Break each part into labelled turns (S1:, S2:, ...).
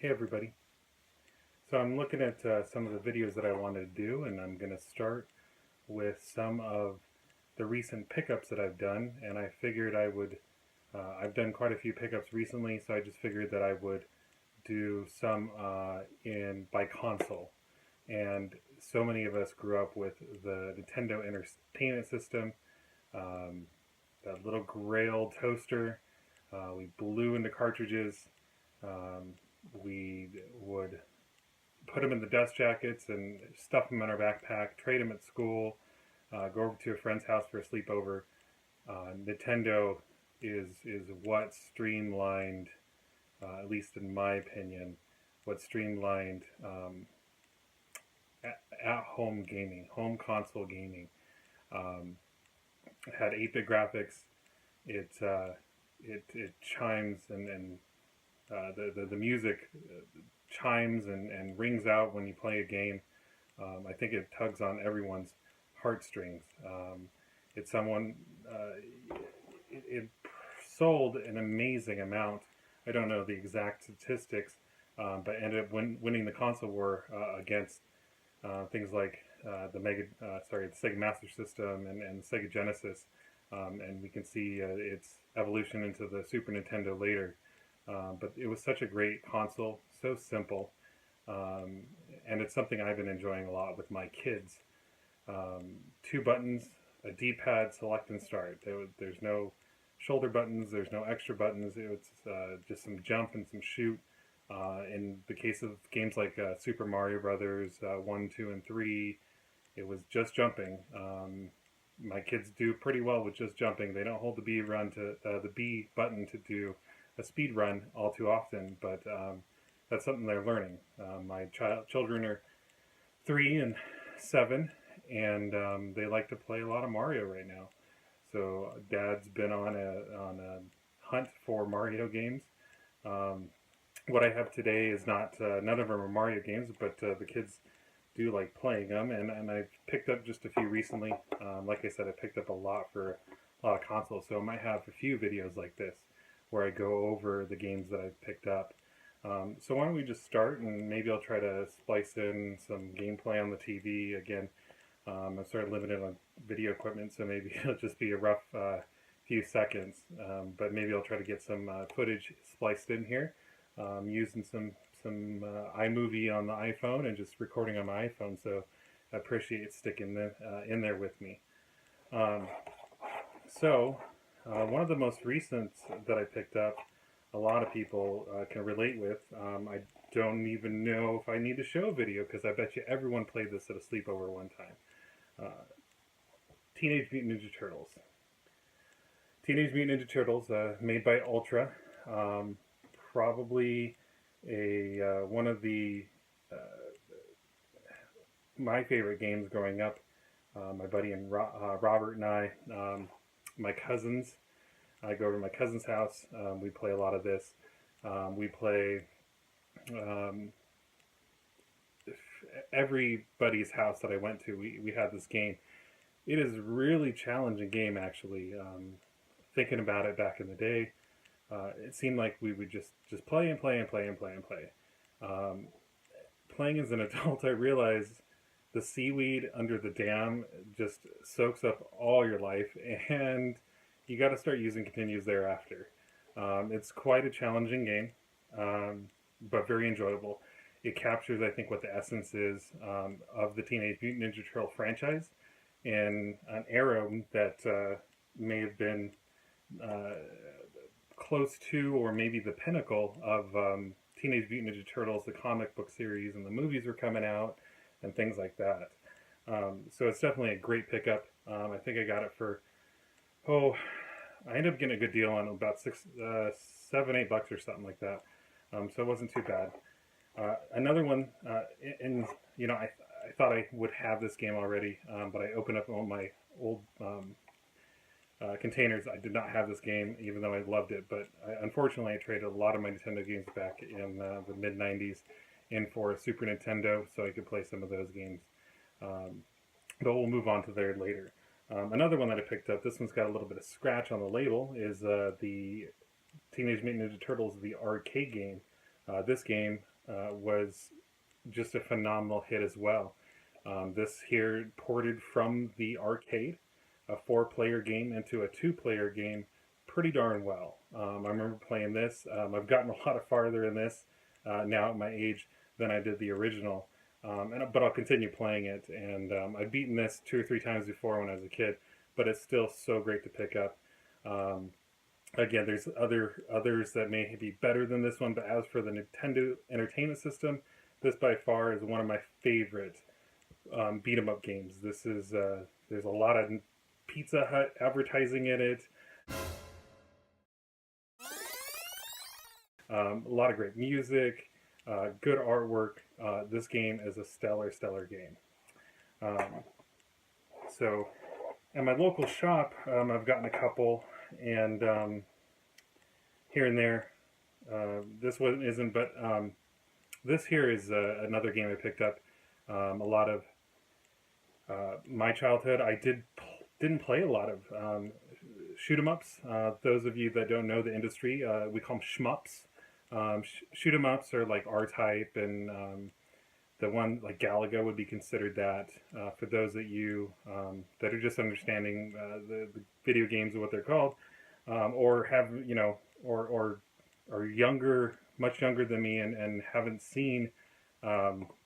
S1: Hey everybody. So I'm looking at some of the videos that I wanted to do, and I'm going to start with some of the recent pickups that I've done, and I figured I've done quite a few pickups recently, so I just figured that I would do some by console. And so many of us grew up with the Nintendo Entertainment System, um, that little gray old toaster. We blew into cartridges. Um, we would put them in the dust jackets and stuff them in our backpack, trade them at school, go over to a friend's house for a sleepover. Nintendo is what streamlined, at least in my opinion, what streamlined at-home gaming, home console gaming. Um, it had 8-bit graphics. It chimes and the music chimes and rings out when you play a game. I think it tugs on everyone's heartstrings. It's someone it sold an amazing amount. I don't know the exact statistics, but ended up winning the console war against things like the Sega Master System and the Sega Genesis, and we can see its evolution into the Super Nintendo later. But it was such a great console, so simple, and it's something I've been enjoying a lot with my kids. Two buttons, a D-pad, select and start. There's no shoulder buttons, there's no extra buttons. It's just some jump and some shoot. In the case of games like Super Mario Brothers 1, 2, and 3, it was just jumping. My kids do pretty well with just jumping. They don't hold the B button to do a speed run all too often, but that's something they're learning. My children are 3 and 7, and they like to play a lot of Mario right now. So Dad's been on a hunt for Mario games. What I have today is not none of them are Mario games, but the kids do like playing them, and I've picked up just a few recently. Like I said, I picked up a lot for a lot of consoles, so I might have a few videos like this where I go over the games that I've picked up. So why don't we just start, and maybe I'll try to splice in some gameplay on the TV. Again, I'm sort of limited on video equipment, so maybe it'll just be a rough few seconds, but maybe I'll try to get some footage spliced in here, using some iMovie on the iPhone and just recording on my iPhone, so I appreciate sticking in there with me. One of the most recent that I picked up, a lot of people can relate with. I don't even know if I need to show a video because I bet you everyone played this at a sleepover one time. Teenage Mutant Ninja Turtles. Teenage Mutant Ninja Turtles, made by Ultra. Probably one of my favorite games growing up. My buddy and Robert and I, my cousins. I go over to my cousin's house. We play a lot of this. We play everybody's house that I went to. We had this game. It is a really challenging game, actually. Thinking about it back in the day, it seemed like we would just play and play and play and play and play. Playing as an adult, I realized the seaweed under the dam just soaks up all your life, and you got to start using continues thereafter. It's quite a challenging game, but very enjoyable. It captures, I think, what the essence is of the Teenage Mutant Ninja Turtle franchise in an era that may have been close to, or maybe the pinnacle of Teenage Mutant Ninja Turtles, the comic book series, and the movies were coming out, and things like that. So it's definitely a great pickup. I think I got it for, I ended up getting a good deal on about $7, $8 or something like that. So it wasn't too bad. Another one, I thought I would have this game already, but I opened up all my old containers. I did not have this game, even though I loved it. But unfortunately, I traded a lot of my Nintendo games back in the mid '90s in for a Super Nintendo, so I could play some of those games. But we'll move on to there later. Another one that I picked up, this one's got a little bit of scratch on the label, is the Teenage Mutant Ninja Turtles, the arcade game. This game was just a phenomenal hit as well. This here ported from the arcade, a four-player game, into a two-player game pretty darn well. I remember playing this. I've gotten a lot farther in this now at my age than I did the original. But I'll continue playing it. And I've beaten this 2 or 3 times before when I was a kid, but it's still so great to pick up. Um, Again, there's others that may be better than this one, but as for the Nintendo Entertainment System, this by far is one of my favorite beat 'em up games. This is there's a lot of Pizza Hut advertising in it, a lot of great music, good artwork. This game is a stellar game. Um, so, at my local shop, I've gotten a couple, and here and there. This one isn't, but this here is another game I picked up. A lot of my childhood, didn't play a lot of shoot 'em ups. Those of you that don't know the industry, we call them shmups. Shoot 'em ups are like R-Type, and the one like Galaga would be considered that. For those that you that are just understanding the video games and what they're called, or have or are younger, much younger than me, and haven't seen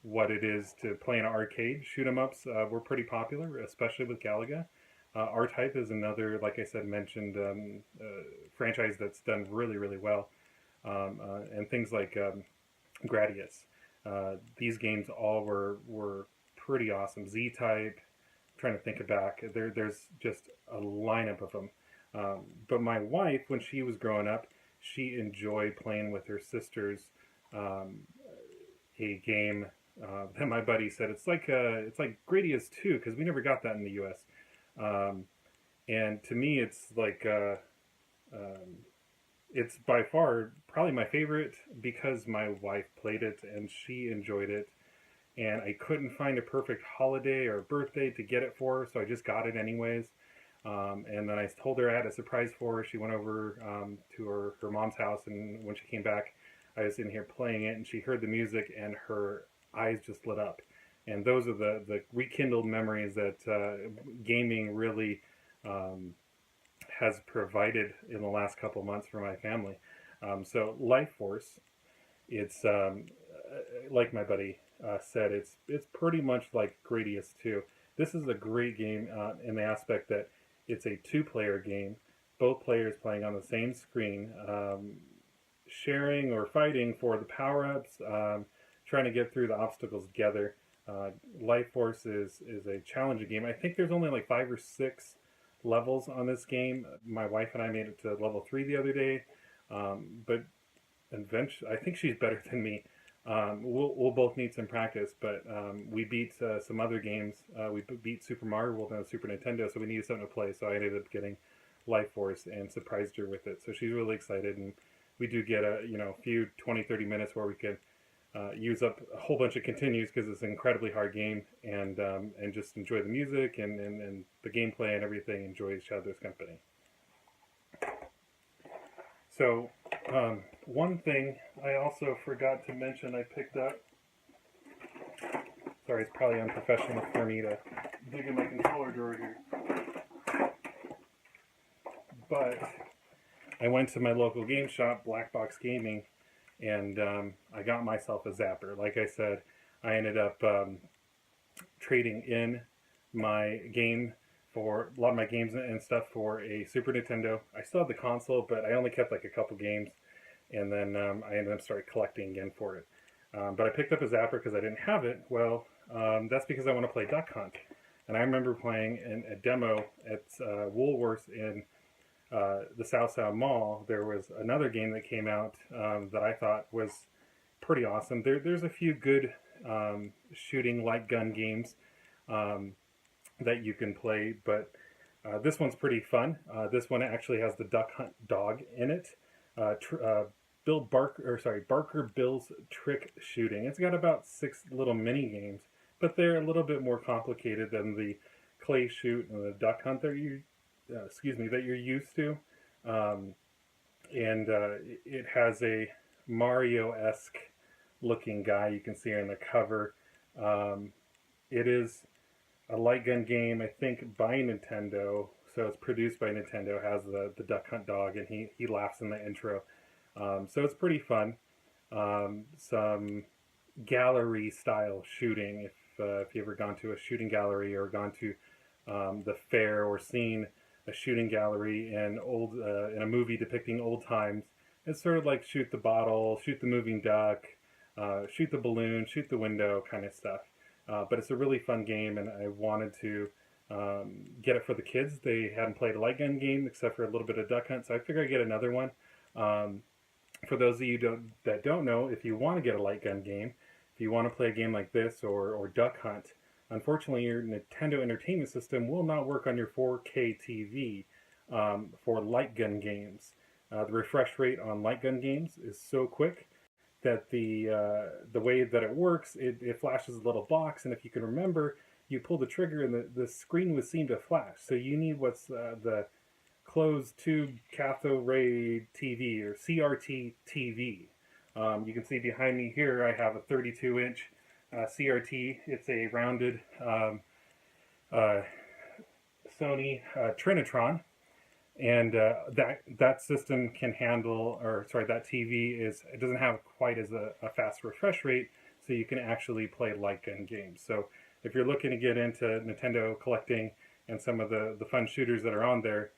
S1: what it is to play in an arcade. Shoot 'em ups were pretty popular, especially with Galaga. R-Type is another, like I said, mentioned franchise that's done really well, and things like Gradius. These games all were pretty awesome. Z-Type. Trying to think back, there's just a lineup of them. But my wife, when she was growing up, she enjoyed playing with her sisters a game that my buddy said it's like Gradius 2, because we never got that in the U.S. And to me, it's like it's by far probably my favorite because my wife played it and she enjoyed it. And I couldn't find a perfect holiday or birthday to get it for her, so I just got it anyways. And then I told her I had a surprise for her. She went over to her mom's house, and when she came back, I was in here playing it, and she heard the music, and her eyes just lit up. And those are the rekindled memories that gaming really has provided in the last couple months for my family. So Life Force, it's like my buddy said, it's pretty much like Gradius 2. This is a great game in the aspect that it's a two-player game, both players playing on the same screen, sharing or fighting for the power-ups, trying to get through the obstacles together. Life Force is a challenging game. I think there's only like 5 or 6 levels on this game. My wife and I made it to level 3 the other day, but eventually, I think she's better than me. We'll both need some practice, but we beat some other games. We beat Super Mario World on the Super Nintendo, so we needed something to play. So I ended up getting Life Force and surprised her with it. So she's really excited, and we do get a few 20-30 minutes where we can use up a whole bunch of continues because it's an incredibly hard game, and just enjoy the music and the gameplay and everything. Enjoy each other's company. So. One thing I also forgot to mention I picked up. Sorry, it's probably unprofessional for me to dig in my controller drawer here. But I went to my local game shop, Black Box Gaming, and I got myself a zapper. Like I said, I ended up trading in my game for a lot of my games and stuff for a Super Nintendo. I still have the console, but I only kept like a couple games, and then I ended up started collecting again for it. But I picked up a zapper because I didn't have it. Well, that's because I want to play Duck Hunt, and I remember playing in a demo at Woolworths in the South Sound Mall. There was another game that came out that I thought was pretty awesome. There's a few good shooting light gun games that you can play, but this one's pretty fun. This one actually has the Duck Hunt dog in it. Barker Bill's Trick Shooting. It's got about 6 little mini games, but they're a little bit more complicated than the clay shoot and the Duck Hunt that you're used to. And it has a Mario-esque looking guy. You can see on the cover. Um, it is a light gun game, I think, by Nintendo. So it's produced by Nintendo. Has the Duck Hunt dog, and he laughs in the intro. So it's pretty fun. Some gallery style shooting. If you ever gone to a shooting gallery or gone to the fair or seen a shooting gallery in a movie depicting old times, it's sort of like shoot the bottle, shoot the moving duck, shoot the balloon, shoot the window kind of stuff. But it's a really fun game, and I wanted to get it for the kids. They hadn't played a light gun game except for a little bit of Duck Hunt, so I figured I'd get another one. Um, for those of you that don't know, if you want to get a light gun game, if you want to play a game like this or Duck Hunt, unfortunately your Nintendo Entertainment System will not work on your 4K TV for light gun games. The refresh rate on light gun games is so quick that the way that it works, it flashes a little box, and if you can remember, you pull the trigger and the screen would seem to flash. So you need what's the closed tube cathode ray TV or CRT TV. You can see behind me here I have a 32-inch CRT. It's a rounded uh, Sony Trinitron, and that system can handle, or sorry, that TV it doesn't have quite as a fast refresh rate, so you can actually play light gun games. So if you're looking to get into Nintendo collecting and some of the fun shooters that are on there,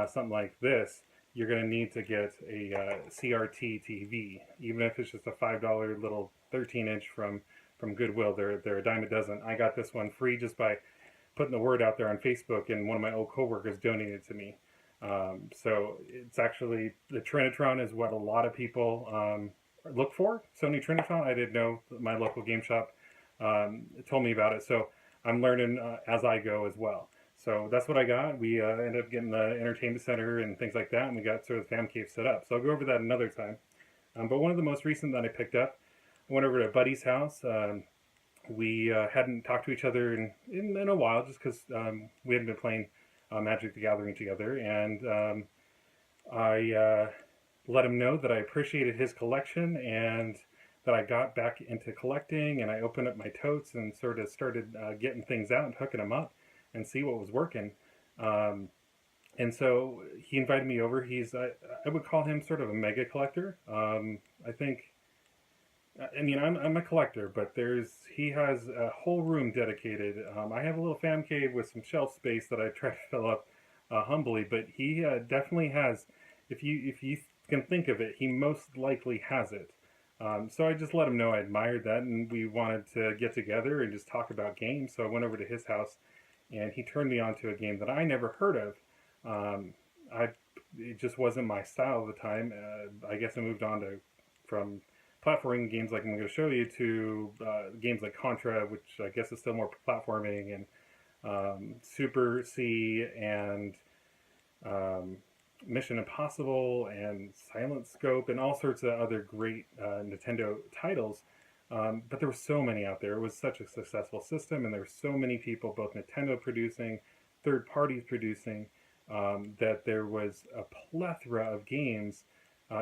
S1: something like this, you're going to need to get a CRT TV, even if it's just a $5 little 13-inch from Goodwill. They're a dime a dozen. I got this one free just by putting the word out there on Facebook, and one of my old coworkers donated it to me. So it's actually, the Trinitron is what a lot of people look for. Sony Trinitron. I didn't know. My local game shop told me about it, so I'm learning as I go as well. So that's what I got. We ended up getting the entertainment center and things like that, and we got sort of the fam cave set up. So I'll go over that another time. But one of the most recent that I picked up, I went over to a buddy's house. We hadn't talked to each other in a while, just because we hadn't been playing Magic the Gathering together, and I let him know that I appreciated his collection and that I got back into collecting, and I opened up my totes and sort of started getting things out and hooking them up and see what was working. And so he invited me over. I would call him sort of a mega collector. I think, I mean, I'm a collector, but he has a whole room dedicated. I have a little fan cave with some shelf space that I try to fill up humbly, but he definitely has, if you can think of it, he most likely has it. So I just let him know I admired that, and we wanted to get together and just talk about games. So I went over to his house, and he turned me on to a game that I never heard of. Um, it just wasn't my style at the time. I guess I moved on from platforming games like I'm going to show you to games like Contra, which I guess is still more platforming, and Super C, and Mission Impossible, and Silent Scope, and all sorts of other great Nintendo titles. But there were so many out there. It was such a successful system, and there were so many people, both Nintendo producing, third parties producing, that there was a plethora of games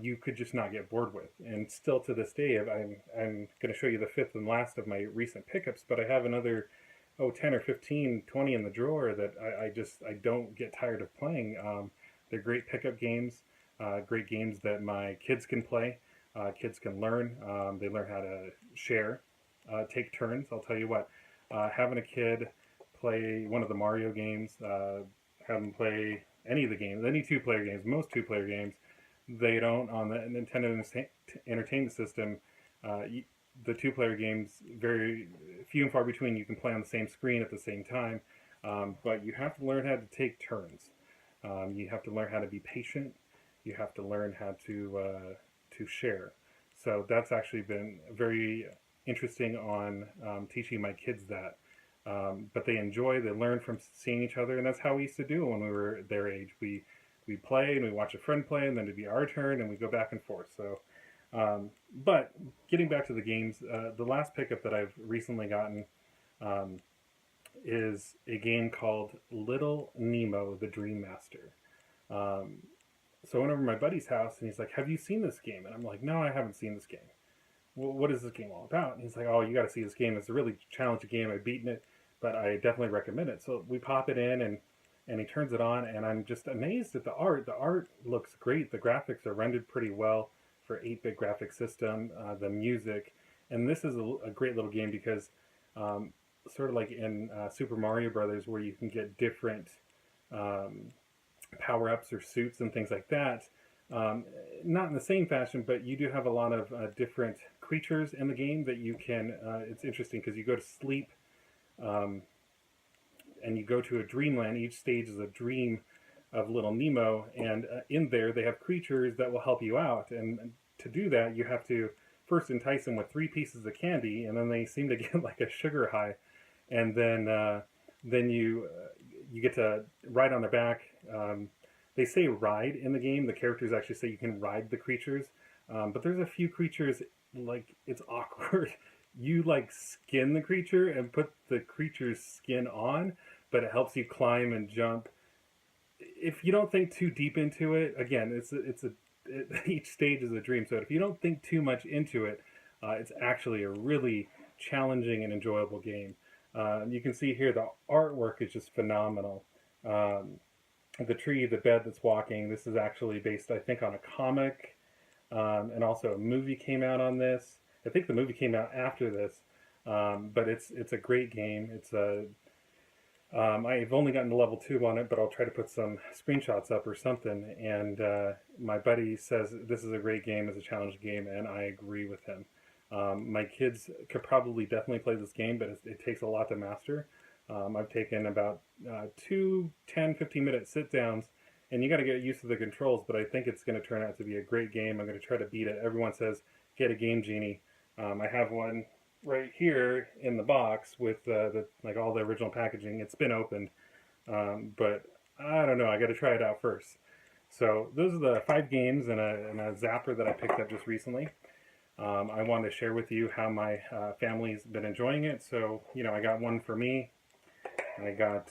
S1: you could just not get bored with. And still to this day, I'm going to show you the fifth and last of my recent pickups, but I have another 10 or 15, 20 in the drawer that I don't get tired of playing. They're great pickup games, great games that my kids can play. Kids can learn. They learn how to share, take turns. I'll tell you what, having a kid play one of the Mario games, have them play any of the games, any two-player games, most two-player games, they don't, on the Nintendo Entertainment System, the two-player games, very few and far between. You can play on the same screen at the same time, but you have to learn how to take turns. You have to learn how to be patient. You have to learn how to share. So that's actually been very interesting on teaching my kids that. But they learn from seeing each other, and that's how we used to do when we were their age. We play and we watch a friend play, and then it'd be our turn, and we go back and forth. So, but getting back to the games, the last pickup that I've recently gotten is a game called Little Nemo: The Dream Master. So I went over to my buddy's house, and he's like, "Have you seen this game?" And I'm like, "No, I haven't seen this game." what is this game all about? And he's like, oh, you got to see this game. It's a really challenging game. I've beaten it, but I definitely recommend it. So we pop it in, and he turns it on, and I'm just amazed at the art. The art looks great. The graphics are rendered pretty well for 8-bit graphic system. The music, and this is a great little game because um, sort of like in Super Mario Brothers, where you can get different um, power ups or suits and things like that. Um, Not in the same fashion, but you do have a lot of different creatures in the game that you can. It's interesting because you go to sleep um, and you go to a dreamland. Each stage is a dream of little Nemo, and in there they have creatures that will help you out. And to do that, you have to first entice them with 3 pieces of candy, and then they seem to get like a sugar high, and then you get to ride on their back. They say ride in the game. The characters actually say you can ride the creatures, but there's a few creatures like it's awkward. You like skin the creature and put the creature's skin on, but it helps you climb and jump. If you don't think too deep into it, again, each stage is a dream. So if you don't think too much into it, it's actually a really challenging and enjoyable game. You can see here the artwork is just phenomenal. Um, the tree, the bed that's walking. This is actually based, I think, on a comic, and also a movie came out on this. I think the movie came out after this, but it's a great game. I've only gotten to level 2 on it, but I'll try to put some screenshots up or something. And my buddy says this is a great game, it's a challenge game, and I agree with him. My kids could probably definitely play this game, but it takes a lot to master. I've taken about 15-minute sit downs, and you got to get used to the controls, but I think it's going to turn out to be a great game. I'm going to try to beat it. Everyone says, get a Game Genie. I have one right here in the box with like all the original packaging. It's been opened, but I don't know. I got to try it out first. So those are the 5 games and a zapper that I picked up just recently. I wanted to share with you how my family's been enjoying it. So, I got one for me, and I got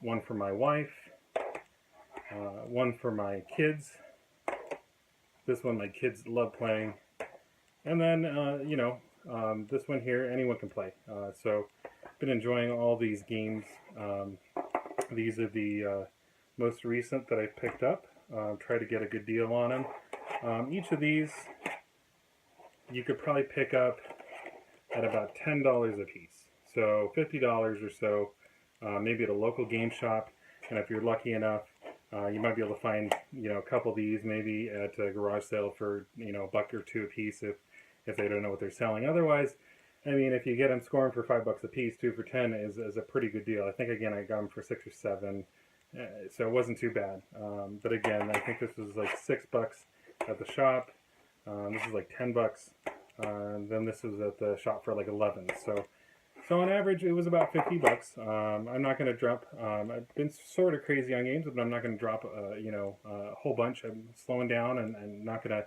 S1: one for my wife, one for my kids. This one my kids love playing. And then, this one here, anyone can play. So, been enjoying all these games. These are the most recent that I picked up. Try to get a good deal on them. Each of these, you could probably pick up at about $10 a piece. So $50 or so, maybe at a local game shop. And if you're lucky enough, you might be able to find, a couple of these maybe at a garage sale for, $1 or $2 a piece if they don't know what they're selling. Otherwise, I mean, if you get them scoring for $5 a piece, 2 for 10 is a pretty good deal. I think, again, I got them for 6 or 7, so it wasn't too bad. But again, I think this was like $6 at the shop. This is like $10. Then this was at the shop for like 11. So on average, it was about $50. I'm not going to drop. I've been sort of crazy on games, but I'm not going to drop. A whole bunch. I'm slowing down and not going to.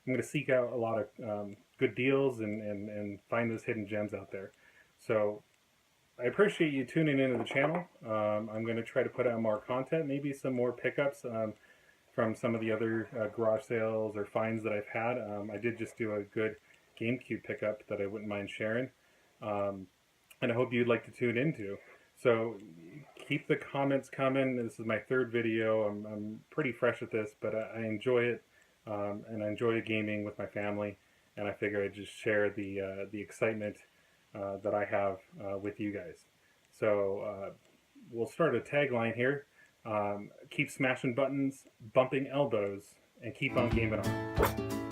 S1: I'm going to seek out a lot of good deals and find those hidden gems out there. So I appreciate you tuning into the channel. I'm going to try to put out more content, maybe some more pickups from some of the other garage sales or finds that I've had. I did just do a good GameCube pickup that I wouldn't mind sharing. And I hope you'd like to tune into. So keep the comments coming. This is my 3rd video. I'm pretty fresh at this, but I enjoy it. And I enjoy gaming with my family, and I figure I'd just share the excitement that I have with you guys. So we'll start a tagline here. Keep smashing buttons, bumping elbows, and keep on gaming on.